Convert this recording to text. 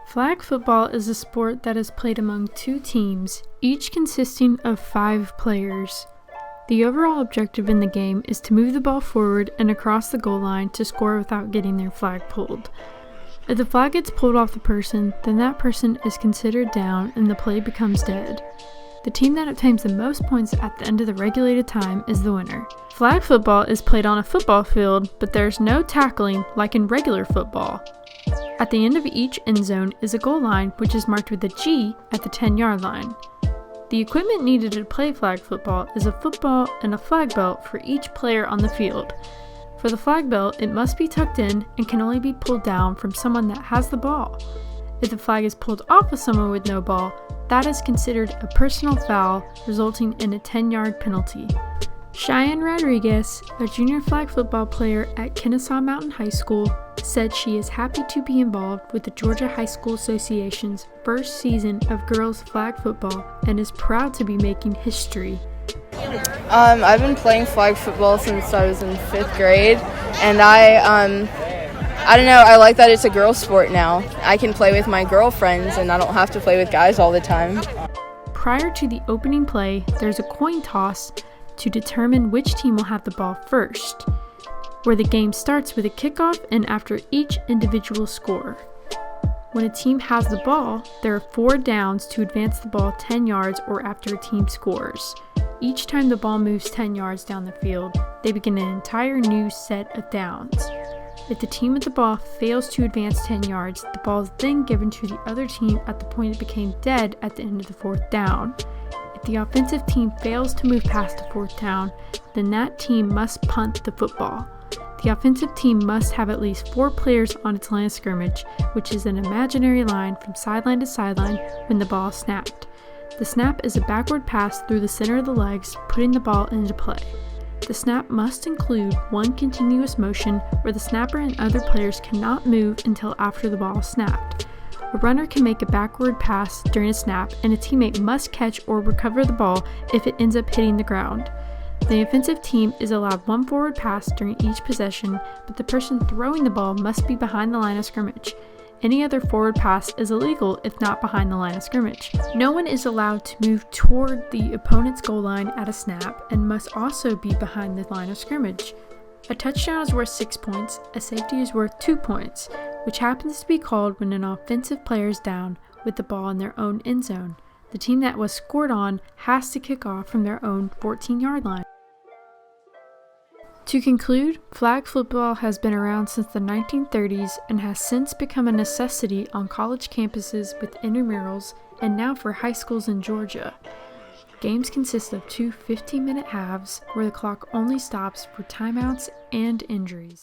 Flag football is a sport that is played among two teams, each consisting of 5 players. The overall objective in the game is to move the ball forward and across the goal line to score without getting their flag pulled. If the flag gets pulled off the person, then that person is considered down and the play becomes dead. The team that obtains the most points at the end of the regulated time is the winner. Flag football is played on a football field, but there's no tackling like in regular football. At the end of each end zone is a goal line which is marked with a G at the 10-yard line. The equipment needed to play flag football is a football and a flag belt for each player on the field. For the flag belt, it must be tucked in and can only be pulled down from someone that has the ball. If the flag is pulled off of someone with no ball, that is considered a personal foul, resulting in a 10-yard penalty. Cheyenne Rodriguez, a junior flag football player at Kennesaw Mountain High School, said she is happy to be involved with the Georgia High School Association's first season of girls flag football and is proud to be making history. I've been playing flag football since I was in 5th grade, and I don't know, I like that it's a girl sport now. I can play with my girlfriends and I don't have to play with guys all the time. Prior to the opening play, there's a coin toss to determine which team will have the ball first, where the game starts with a kickoff and after each individual score. When a team has the ball, there are 4 downs to advance the ball 10 yards or after a team scores. Each time the ball moves 10 yards down the field, they begin an entire new set of downs. If the team with the ball fails to advance 10 yards, the ball is then given to the other team at the point it became dead at the end of the 4th down. If the offensive team fails to move past the 4th down, then that team must punt the football. The offensive team must have at least 4 players on its line of scrimmage, which is an imaginary line from sideline to sideline when the ball is snapped. The snap is a backward pass through the center of the legs, putting the ball into play. The snap must include one continuous motion where the snapper and other players cannot move until after the ball is snapped. A runner can make a backward pass during a snap, and a teammate must catch or recover the ball if it ends up hitting the ground. The offensive team is allowed 1 forward pass during each possession, but the person throwing the ball must be behind the line of scrimmage. Any other forward pass is illegal if not behind the line of scrimmage. No one is allowed to move toward the opponent's goal line at a snap and must also be behind the line of scrimmage. A touchdown is worth 6 points, a safety is worth 2 points, which happens to be called when an offensive player is down with the ball in their own end zone. The team that was scored on has to kick off from their own 14-yard line. To conclude, flag football has been around since the 1930s and has since become a necessity on college campuses with intramurals and now for high schools in Georgia. Games consist of 2 15-minute halves where the clock only stops for timeouts and injuries.